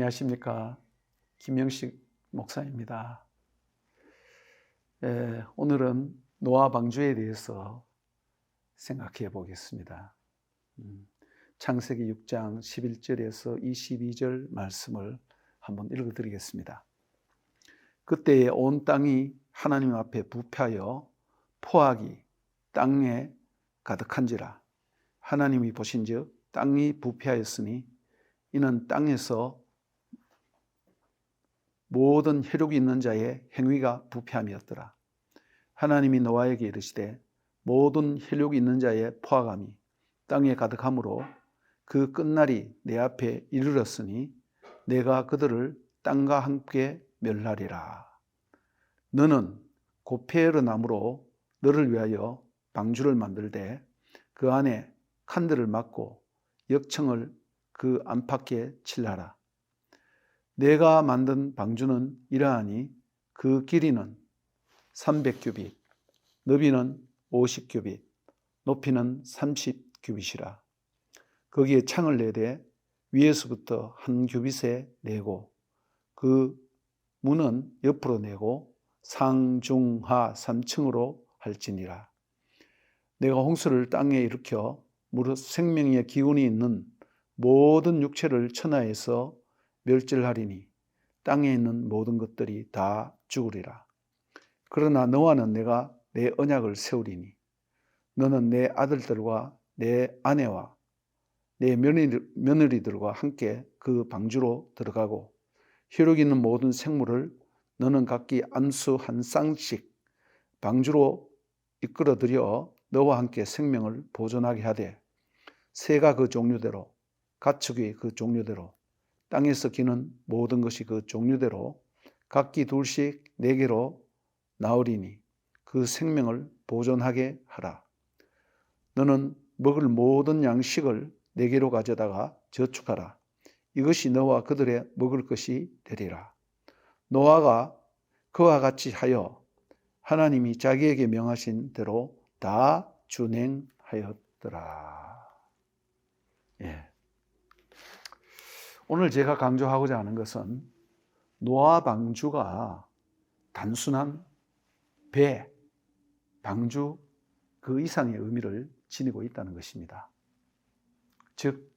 안녕하십니까. 김영식 목사입니다. 오늘은 노아 방주에 대해서 생각해 보겠습니다. 창세기 6장 11절에서 22절 말씀을 한번 읽어드리겠습니다. 그때에 온 땅이 하나님 앞에 부패하여 포악이 땅에 가득한지라. 하나님이 보신즉 땅이 부패하였으니 이는 땅에서 모든 혈육이 있는 자의 행위가 부패함이었더라. 하나님이 노아에게 이르시되 모든 혈육이 있는 자의 포악함이 땅에 가득함으로 그 끝날이 내 앞에 이르렀으니 내가 그들을 땅과 함께 멸하리라. 너는 고페르 나무로 너를 위하여 방주를 만들되 그 안에 칸들을 막고 역청을 그 안팎에 칠하라. 내가 만든 방주는 이러하니 그 길이는 300규빗, 너비는 50규빗, 높이는 30규빗이라. 거기에 창을 내되 위에서부터 한 규빗에 내고 그 문은 옆으로 내고 상중하 3층으로 할지니라. 내가 홍수를 땅에 일으켜 무릇 생명의 기운이 있는 모든 육체를 천하에서 멸절하리니 땅에 있는 모든 것들이 다 죽으리라. 그러나 너와는 내가 내 언약을 세우리니 너는 내 아들들과 내 아내와 내 며느리들과 함께 그 방주로 들어가고 혈육 있는 모든 생물을 너는 각기 암수 한 쌍씩 방주로 이끌어들여 너와 함께 생명을 보존하게 하되 새가 그 종류대로 가축이 그 종류대로 땅에서 기는 모든 것이 그 종류대로 각기 둘씩 네개로 나으리니 그 생명을 보존하게 하라. 너는 먹을 모든 양식을 네개로 가져다가 저축하라. 이것이 너와 그들의 먹을 것이 되리라. 노아가 그와 같이 하여 하나님이 자기에게 명하신 대로 다 준행하였더라. 오늘 제가 강조하고자 하는 것은 노아 방주가 단순한 배, 방주 그 이상의 의미를 지니고 있다는 것입니다. 즉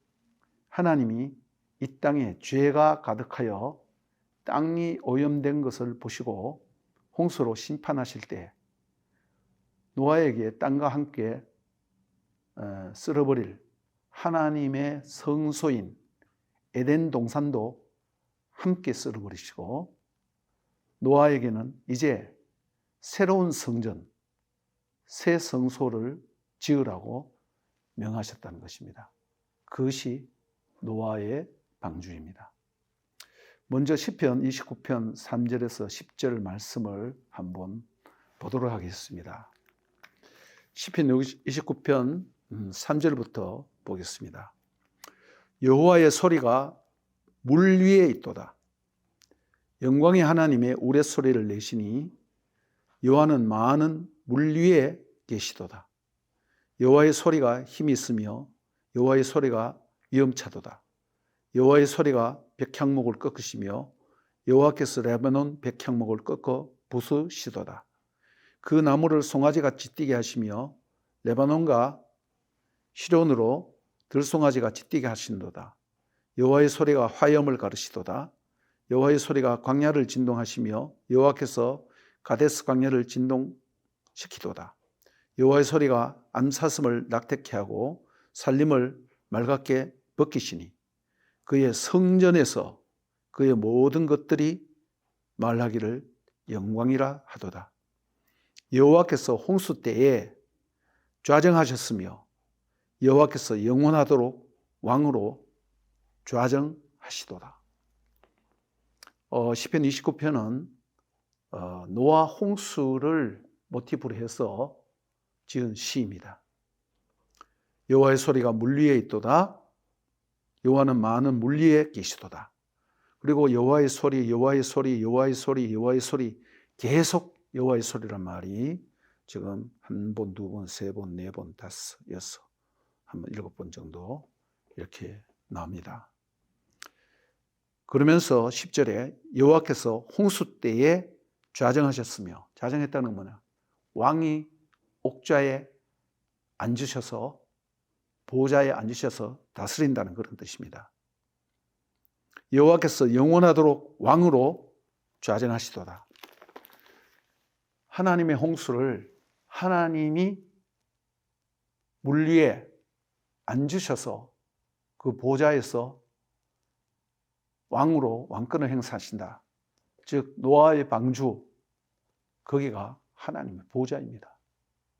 하나님이 이 땅에 죄가 가득하여 땅이 오염된 것을 보시고 홍수로 심판하실 때 노아에게 땅과 함께 쓸어버릴 하나님의 성소인 에덴 동산도 함께 쓸어버리시고 노아에게는 이제 새로운 성전, 새 성소를 지으라고 명하셨다는 것입니다. 그것이 노아의 방주입니다. 먼저 시편 29편 3절에서 10절 말씀을 한번 보도록 하겠습니다. 시편 29편 3절부터 보겠습니다. 여호와의 소리가 물 위에 있도다. 영광의 하나님의 우레소리를 내시니 여호와는 많은 물 위에 계시도다. 여호와의 소리가 힘이 있으며 여호와의 소리가 위엄차도다. 여호와의 소리가 백향목을 꺾으시며 여호와께서 레바논 백향목을 꺾어 부수시도다. 그 나무를 송아지같이 뛰게 하시며 레바논과 시론으로 들송아지같이 뛰게 하신도다. 여호와의 소리가 화염을 가르시도다. 여호와의 소리가 광야를 진동하시며 여호와께서 가데스 광야를 진동시키도다. 여호와의 소리가 암사슴을 낙태케 하고 살림을 맑게 벗기시니 그의 성전에서 그의 모든 것들이 말하기를 영광이라 하도다. 여호와께서 홍수 때에 좌정하셨으며 여호와께서 영원하도록 왕으로 좌정하시도다. 시편 29편은 노아 홍수를 모티브로 해서 지은 시입니다. 여호와의 소리가 물 위에 있도다. 여호와는 많은 물 위에 계시도다. 그리고 여호와의 소리, 여호와의 소리, 여호와의 소리, 여호와의 소리, 계속 여호와의 소리란 말이 지금 한 번, 두 번, 세 번, 네 번, 다섯, 여섯, 한 번, 7번 정도 이렇게 나옵니다. 그러면서 10절에 여호와께서 홍수 때에 좌정하셨으며, 좌정했다는 건 뭐냐? 왕이 옥좌에 앉으셔서, 보좌에 앉으셔서 다스린다는 그런 뜻입니다. 여호와께서 영원하도록 왕으로 좌정하시도다. 하나님의 홍수를 하나님이 물 위에 앉으셔서 그 보좌에서 왕으로 왕권을 행사하신다. 즉 노아의 방주, 거기가 하나님의 보좌입니다.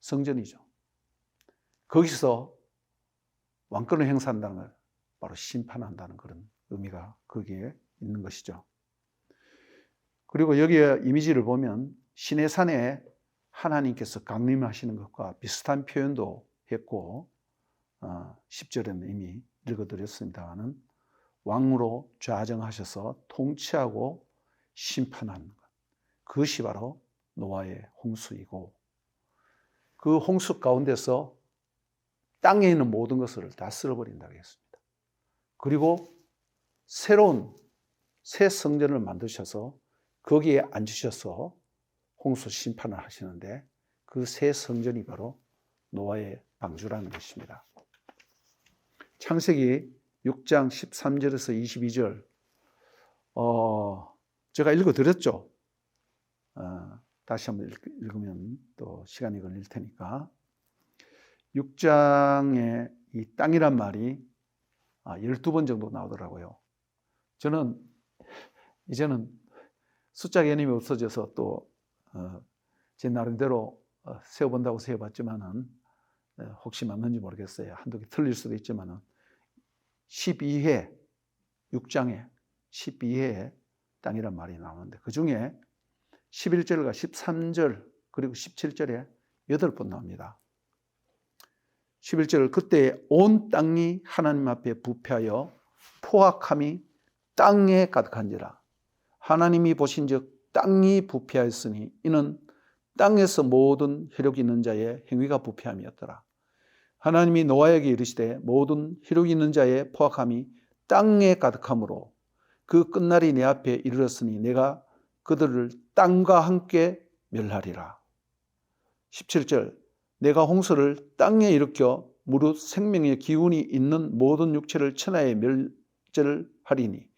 성전이죠. 거기서 왕권을 행사한다는 걸 바로 심판한다는 그런 의미가 거기에 있는 것이죠. 그리고 여기에 이미지를 보면 시내산에 하나님께서 강림하시는 것과 비슷한 표현도 했고 10절에는 이미 읽어드렸습니다만 왕으로 좌정하셔서 통치하고 심판하는 것, 그것이 바로 노아의 홍수이고, 그 홍수 가운데서 땅에 있는 모든 것을 다 쓸어버린다고 했습니다. 그리고 새로운 새 성전을 만드셔서 거기에 앉으셔서 홍수 심판을 하시는데, 그 새 성전이 바로 노아의 방주라는 것입니다. 창세기 6장 13절에서 22절 제가 읽어드렸죠. 다시 한번 읽으면 또 시간이 걸릴 테니까. 6장에 이 땅이란 말이 12번 정도 나오더라고요. 저는 이제는 숫자 개념이 없어져서 또 제 나름대로 세어본다고 세어봤지만은 혹시 맞는지 모르겠어요. 한두 개 틀릴 수도 있지만은 12회 6장에 12회에 땅이란 말이 나오는데 그 중에 11절과 13절 그리고 17절에 8번 나옵니다. 11절, 그때 온 땅이 하나님 앞에 부패하여 포악함이 땅에 가득한지라. 하나님이 보신즉 땅이 부패하였으니 이는 땅에서 모든 혈육 있는 자의 행위가 부패함이었더라. 하나님이 노아에게 이르시되 모든 혈육 있는 자의 포악함이 땅에 가득함으로 그 끝날이 내 앞에 이르렀으니 내가 그들을 땅과 함께 멸하리라. 17절, 내가 홍수를 땅에 일으켜 무릇 생명의 기운이 있는 모든 육체를 천하에 멸절하리니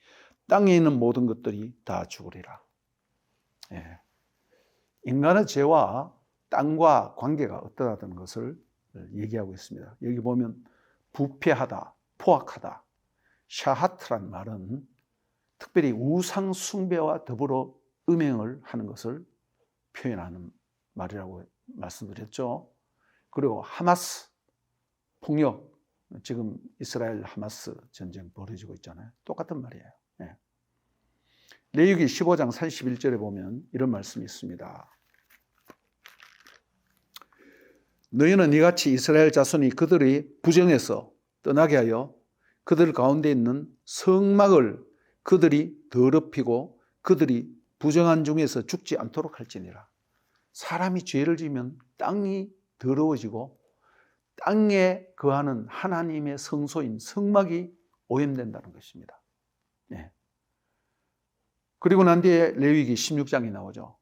땅에 있는 모든 것들이 다 죽으리라. 인간의 죄와 땅과 관계가 어떠하다는 것을 얘기하고 있습니다. 여기 보면 부패하다, 포악하다, 샤하트란 말은 특별히 우상 숭배와 더불어 음행을 하는 것을 표현하는 말이라고 말씀드렸죠. 그리고 하마스, 폭력, 지금 이스라엘 하마스 전쟁 벌어지고 있잖아요. 똑같은 말이에요. 레위기 15장 31절에 보면 이런 말씀이 있습니다. 너희는 이같이 이스라엘 자손이 그들의 부정에서 떠나게 하여 그들 가운데 있는 성막을 그들이 더럽히고 그들이 부정한 중에서 죽지 않도록 할지니라. 사람이 죄를 지으면 땅이 더러워지고 땅에 거하는 하나님의 성소인 성막이 오염된다는 것입니다. 그리고 난 뒤에 레위기 16장이 나오죠.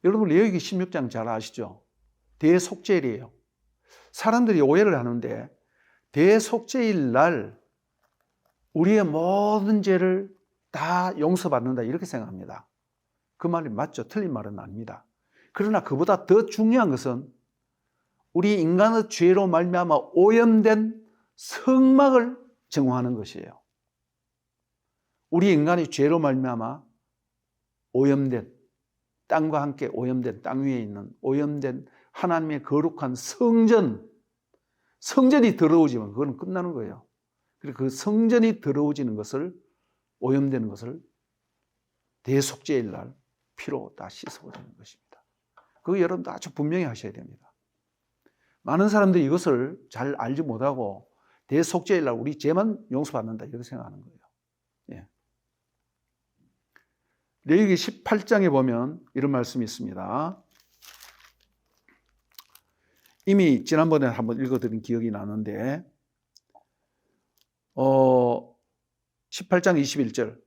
여러분 레위기 16장 잘 아시죠? 대속죄일이에요. 사람들이 오해를 하는데 대속죄일 날 우리의 모든 죄를 다 용서받는다 이렇게 생각합니다. 그 말이 맞죠? 틀린 말은 아닙니다. 그러나 그보다 더 중요한 것은 우리 인간의 죄로 말미암아 오염된 성막을 정화하는 것이에요. 우리 인간이 죄로 말미암아 오염된, 땅과 함께 오염된, 땅 위에 있는 오염된 하나님의 거룩한 성전이 더러워지면 그건 끝나는 거예요. 그리고 그 성전이 더러워지는 것을, 오염되는 것을 대속죄일 날 피로 다 씻어버리는 것입니다. 그거 여러분도 아주 분명히 하셔야 됩니다. 많은 사람들이 이것을 잘 알지 못하고 대속죄일 날 우리 죄만 용서받는다 이렇게 생각하는 거예요. 레위기 18장에 보면 이런 말씀이 있습니다. 이미 지난번에 한번 읽어드린 기억이 나는데 18장 21절,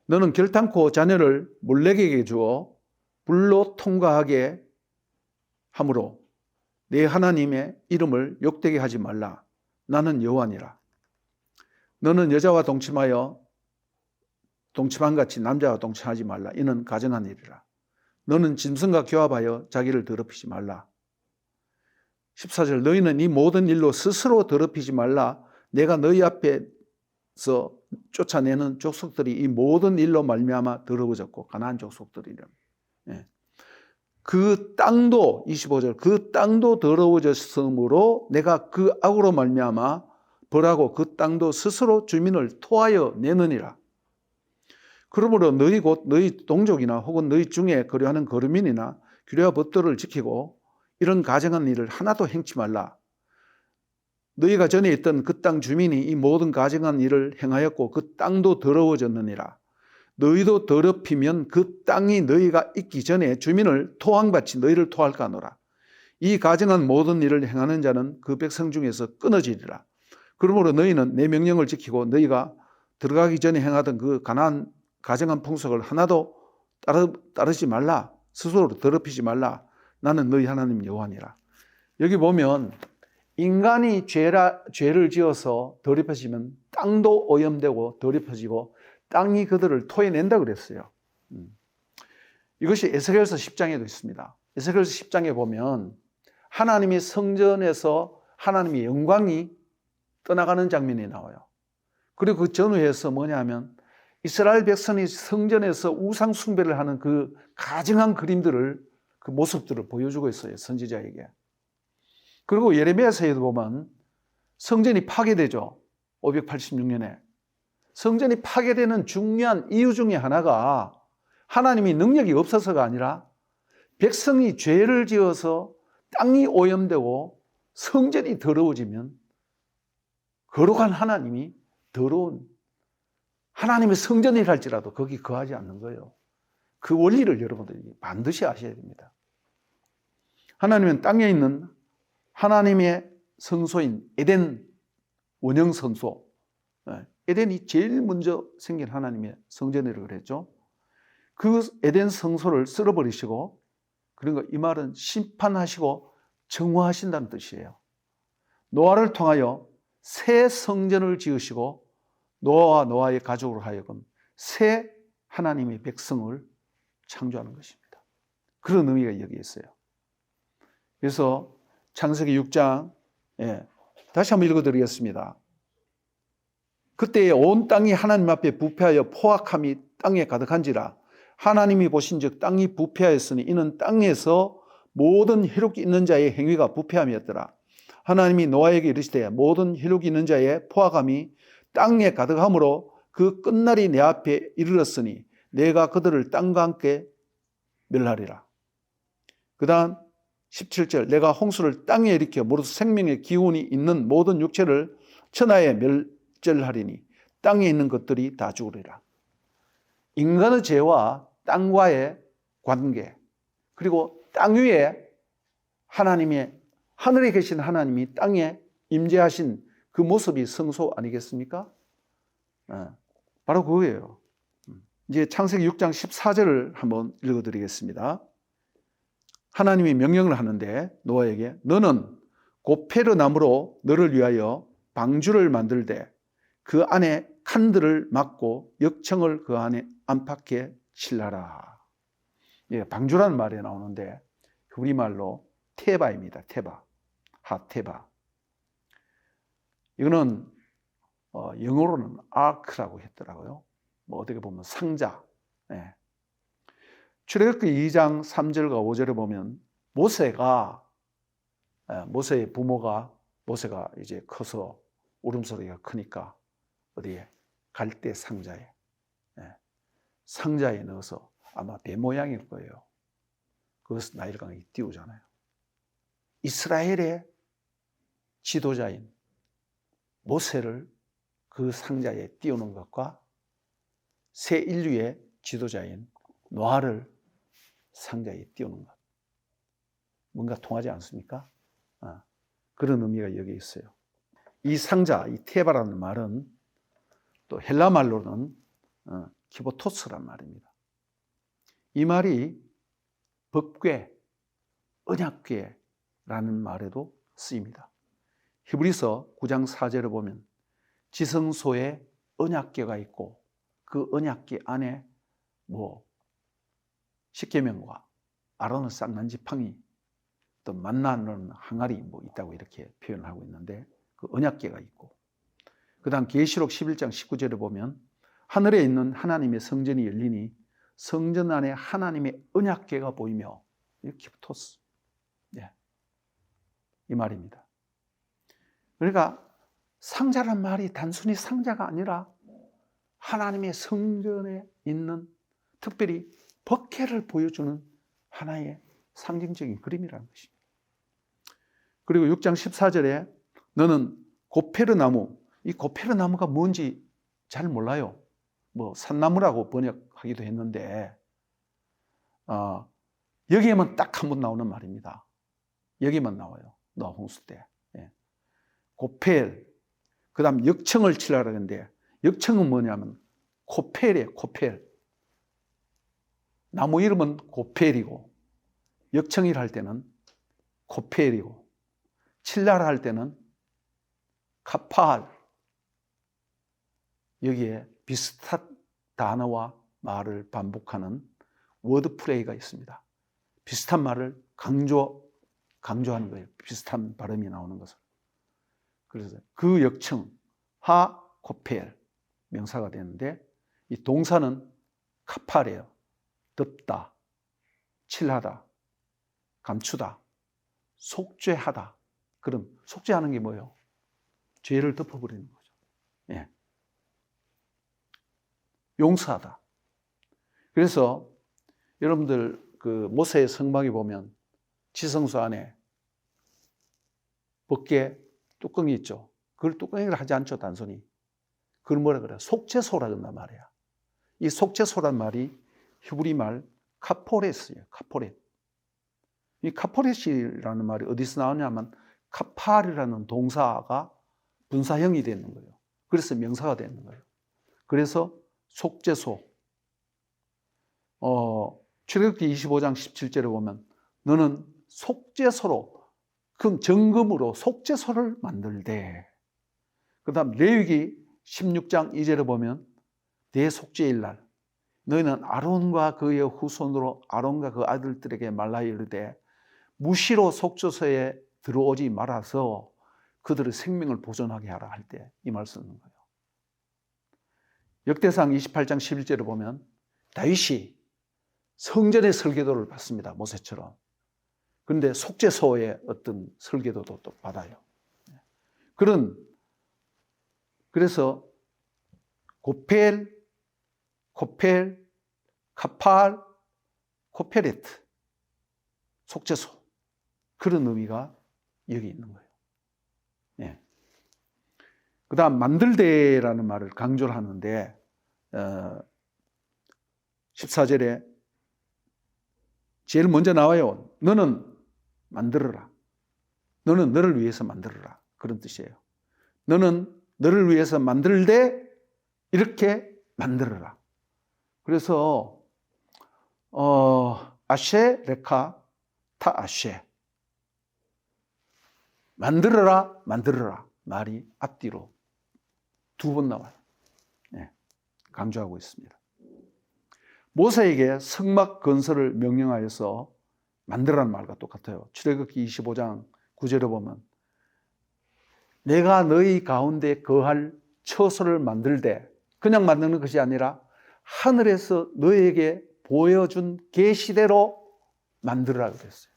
너는 결탄코 자녀를 몰렉에게 주어 불로 통과하게 함으로 내 하나님의 이름을 욕되게 하지 말라. 나는 여호와니라. 너는 여자와 동침하여 동침함같이 남자와 동침하지 말라. 이는 가증한 일이라. 너는 짐승과 교합하여 자기를 더럽히지 말라. 14절 너희는 이 모든 일로 스스로 더럽히지 말라. 내가 너희 앞에서 쫓아내는 족속들이 이 모든 일로 말미암아 더러워졌고 가나안 족속들이라. 예. 그 땅도 25절 그 땅도 더러워졌으므로 내가 그 악으로 말미암아 벌하고 그 땅도 스스로 주민을 토하여 내느니라. 그러므로 너희 곧 너희 동족이나 혹은 너희 중에 거류하는 거류민이나 규례와 법도를 지키고 이런 가증한 일을 하나도 행치 말라. 너희가 전에 있던 그 땅 주민이 이 모든 가증한 일을 행하였고 그 땅도 더러워졌느니라. 너희도 더럽히면 그 땅이 너희가 있기 전에 주민을 토함같이 너희를 토할까 하노라. 이 가증한 모든 일을 행하는 자는 그 백성 중에서 끊어지리라. 그러므로 너희는 내 명령을 지키고 너희가 들어가기 전에 행하던 그 가나안 가증한 풍속을 하나도 따르지 말라. 스스로 더럽히지 말라. 나는 너희 하나님 여호와니라. 여기 보면 인간이 죄를 지어서 더럽혀지면 땅도 오염되고 더럽혀지고 땅이 그들을 토해낸다 그랬어요. 이것이 에스겔서 10장에도 있습니다. 에스겔서 10장에 보면 하나님이 성전에서 하나님의 영광이 떠나가는 장면이 나와요. 그리고 그 전후에서 뭐냐 하면 이스라엘 백성이 성전에서 우상 숭배를 하는 그 가증한 그림들을 그 모습들을 보여주고 있어요. 선지자에게. 그리고 예레미야서에도 보면 성전이 파괴되죠. 586년에. 성전이 파괴되는 중요한 이유 중에 하나가 하나님이 능력이 없어서가 아니라 백성이 죄를 지어서 땅이 오염되고 성전이 더러워지면 거룩한 하나님이 더러운 하나님의 성전이랄지라도 거기 거하지 않는 거예요. 그 원리를 여러분들이 반드시 아셔야 됩니다. 하나님은 땅에 있는 하나님의 성소인 에덴 원형 성소, 에덴이 제일 먼저 생긴 하나님의 성전이라고 그랬죠. 그 에덴 성소를 쓸어버리시고, 그러니까 이 말은 심판하시고 정화하신다는 뜻이에요. 노아를 통하여 새 성전을 지으시고 노아와 노아의 가족으로 하여금 새 하나님의 백성을 창조하는 것입니다. 그런 의미가 여기 있어요. 그래서 창세기 6장 다시 한번 읽어드리겠습니다. 그때에 온 땅이 하나님 앞에 부패하여 포악함이 땅에 가득한지라. 하나님이 보신즉 땅이 부패하였으니 이는 땅에서 모든 혈육이 있는 자의 행위가 부패함이었더라. 하나님이 노아에게 이르시되 모든 혈육이 있는 자의 포악함이 땅에 가득함으로 그 끝날이 내 앞에 이르렀으니 내가 그들을 땅과 함께 멸하리라. 그 다음 17절 내가 홍수를 땅에 일으켜 무릇 생명의 기운이 있는 모든 육체를 천하에 멸절하리니 땅에 있는 것들이 다 죽으리라. 인간의 죄와 땅과의 관계, 그리고 땅 위에 하나님의 하늘에 계신 하나님이 땅에 임재하신 그 모습이 성소 아니겠습니까? 바로 그거예요. 이제 창세기 6장 14절을 한번 읽어드리겠습니다. 하나님이 명령을 하는데 노아에게 너는 고페르 나무로 너를 위하여 방주를 만들되 그 안에 칸들을 막고 역청을 그 안에 안팎에 칠하라. 방주라는 말이 나오는데 우리말로 테바입니다. 테바, 하테바. 이거는 영어로는 아크라고 했더라고요. 뭐 어떻게 보면 상자. 출애굽기 2장 3절과 5절에 보면 모세의 부모가 모세가 이제 커서 울음소리가 크니까 어디에 갈대 상자에 상자에 넣어서 아마 배 모양일 거예요. 그것을 나일강에 띄우잖아요. 이스라엘의 지도자인 모세를 그 상자에 띄우는 것과 새 인류의 지도자인 노아를 상자에 띄우는 것. 뭔가 통하지 않습니까? 그런 의미가 여기 있어요. 이 상자, 이 테바라는 말은 또 헬라 말로는 키보토스란 말입니다. 이 말이 법궤, 언약궤라는 말에도 쓰입니다. 히브리서 9장 4절에 보면 지성소에 언약궤가 있고 그 언약궤 안에 십계명과 아론의 쌍난 지팡이 또 만나는 항아리 있다고 이렇게 표현을 하고 있는데 그 언약궤가 있고, 그 다음 계시록 11장 19절에 보면 하늘에 있는 하나님의 성전이 열리니 성전 안에 하나님의 언약궤가 보이며, 키보토스, 이 말입니다. 그러니까 상자란 말이 단순히 상자가 아니라 하나님의 성전에 있는 특별히 법궤를 보여주는 하나의 상징적인 그림이라는 것입니다. 그리고 6장 14절에 너는 고페르나무, 이 고페르나무가 뭔지 잘 몰라요. 산나무라고 번역하기도 했는데 여기에만 딱 한 번 나오는 말입니다. 여기만 나와요. 노아 홍수 때. 고펠, 그 다음 역청을 치려고 하는데 역청은 뭐냐면 코펠이에요. 코펠. 나무 이름은 고펠이고 역청이라 할 때는 코펠이고 칠라라 할 때는 카팔. 여기에 비슷한 단어와 말을 반복하는 워드플레이가 있습니다. 비슷한 말을 강조하는 거예요. 비슷한 발음이 나오는 것을. 그래서 그 역청 하 코펠 명사가 되는데 이 동사는 카팔이에요. 덮다, 칠하다, 감추다, 속죄하다. 그럼 속죄하는 게 뭐예요? 죄를 덮어버리는 거죠. 용서하다. 그래서 여러분들 그 모세의 성막에 보면 지성소 안에 법궤 뚜껑이 있죠. 그걸 뚜껑이라 하지 않죠, 단순히. 그걸 뭐라 그래요? 속죄소라 그런단 말이야. 이 속죄소란 말이 히브리 말 카포레스예요. 카포렛. 이 카포렛이라는 말이 어디서 나오냐면 카팔이라는 동사가 분사형이 되는 거예요. 그래서 명사가 되는 거예요. 그래서 속죄소. 출애굽기 25장 17절에 보면 너는 속죄소로, 그 정금으로 속죄소를 만들되, 그 다음 레위기 16장 2절에 보면 내 속죄일 날 너희는 아론과 그의 후손으로 아론과 그 아들들에게 말라 이르되 무시로 속죄소에 들어오지 말아서 그들의 생명을 보존하게 하라 할 때 이 말 쓰는 거예요. 역대상 28장 11절에 보면 다윗이 성전의 설계도를 받습니다. 모세처럼. 그런데 속죄소의 어떤 설계도도 또 받아요. 그래서 고펠, 카팔, 코페레트, 속죄소, 그런 의미가 여기 있는 거예요. 그 다음 만들되라는 말을 강조를 하는데 14절에 제일 먼저 나와요. 너는 만들어라. 너는 너를 위해서 만들어라. 그런 뜻이에요. 너는 너를 위해서 만들되 이렇게 만들어라. 그래서 아쉐 레카 타 아쉐, 만들어라 만들어라 말이 앞뒤로 두 번 나와요. 강조하고 있습니다. 모세에게 성막 건설을 명령하여서 만들라는 말과 똑같아요. 출애굽기 25장 9절에 보면 내가 너희 가운데 거할 처소를 만들되, 그냥 만드는 것이 아니라 하늘에서 너희에게 보여준 계시대로 만들으라고 그랬어요.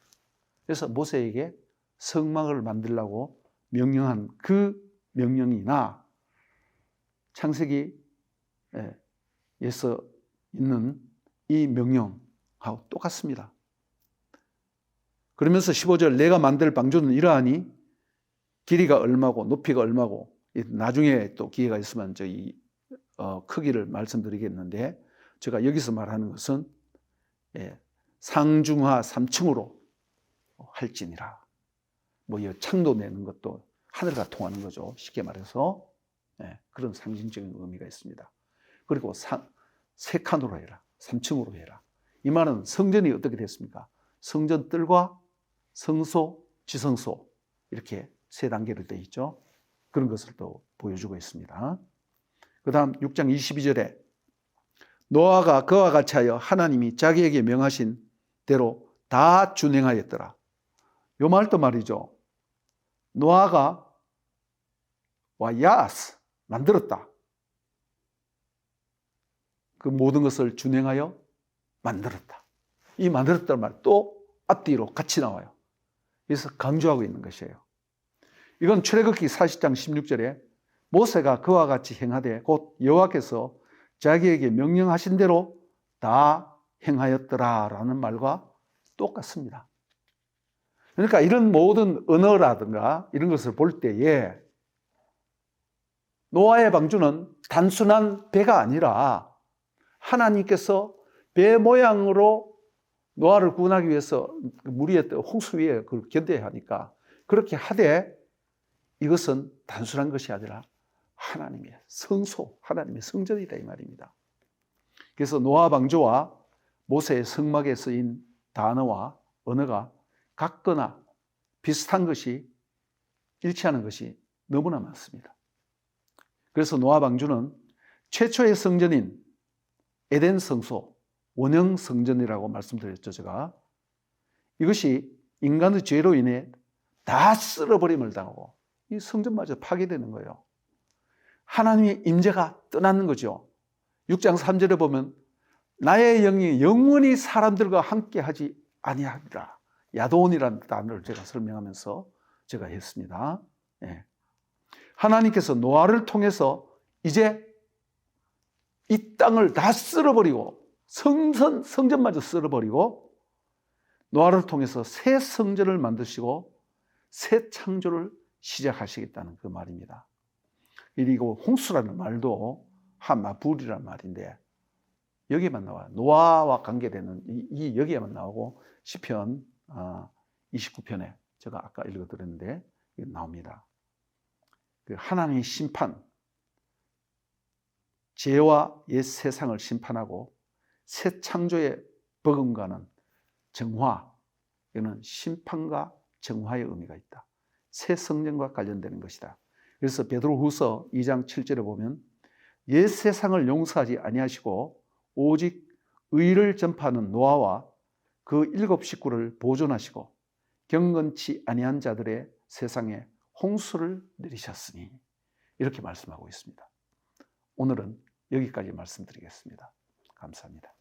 그래서 모세에게 성막을 만들라고 명령한 그 명령이나 창세기에서 있는 이 명령하고 똑같습니다. 그러면서 15절 내가 만들 방주는 이러하니 길이가 얼마고 높이가 얼마고, 나중에 또 기회가 있으면 저희 크기를 말씀드리겠는데, 제가 여기서 말하는 것은 상중하 3층으로 할지니라. 이 창도 내는 것도 하늘과 통하는 거죠. 쉽게 말해서 그런 상징적인 의미가 있습니다. 그리고 3칸으로 해라. 3층으로 해라. 이 말은 성전이 어떻게 됐습니까? 성전뜰과 성소, 지성소 이렇게 3단계로 되어 있죠. 그런 것을 또 보여주고 있습니다. 그 다음 6장 22절에 노아가 그와 같이 하여 하나님이 자기에게 명하신 대로 다 준행하였더라. 요 말도 말이죠. 노아가 와야스 만들었다. 그 모든 것을 준행하여 만들었다. 이 만들었다는 말 또 앞뒤로 같이 나와요. 그래서 강조하고 있는 것이에요. 이건 출애굽기 40장 16절에 모세가 그와 같이 행하되 곧 여호와께서 자기에게 명령하신 대로 다 행하였더라라는 말과 똑같습니다. 그러니까 이런 모든 언어라든가 이런 것을 볼 때에 노아의 방주는 단순한 배가 아니라 하나님께서 배 모양으로 노아를 구원하기 위해서 물 위에 홍수 위에 그걸 견뎌야 하니까 그렇게 하되 이것은 단순한 것이 아니라 하나님의 성소, 하나님의 성전이다 이 말입니다. 그래서 노아 방주와 모세의 성막에 쓰인 단어와 언어가 같거나 비슷한 것이 일치하는 것이 너무나 많습니다. 그래서 노아 방주는 최초의 성전인 에덴 성소, 원형 성전이라고 말씀드렸죠, 제가. 이것이 인간의 죄로 인해 다 쓸어버림을 당하고 이 성전마저 파괴되는 거예요. 하나님의 임재가 떠나는 거죠. 6장 3절에 보면 나의 영이 영원히 사람들과 함께 하지 아니하리라. 야도온이라는 단어를 제가 설명하면서 제가 했습니다. 예. 하나님께서 노아를 통해서 이제 이 땅을 다 쓸어버리고 성전마저 쓸어버리고 노아를 통해서 새 성전을 만드시고 새 창조를 시작하시겠다는 그 말입니다. 그리고 홍수라는 말도 하마불이라는 말인데 여기에만 나와요. 노아와 관계되는 이 여기에만 나오고 시편 29편에 제가 아까 읽어드렸는데 나옵니다. 그 하나님의 심판, 죄와 옛 세상을 심판하고 새 창조의 버금가는 정화, 이는 심판과 정화의 의미가 있다. 새 성전과 관련되는 것이다. 그래서 베드로후서 2장 7절에 보면 옛 세상을 용서하지 아니하시고 오직 의를 전파하는 노아와 그 7 식구를 보존하시고 경건치 아니한 자들의 세상에 홍수를 내리셨으니 이렇게 말씀하고 있습니다. 오늘은 여기까지 말씀드리겠습니다. 감사합니다.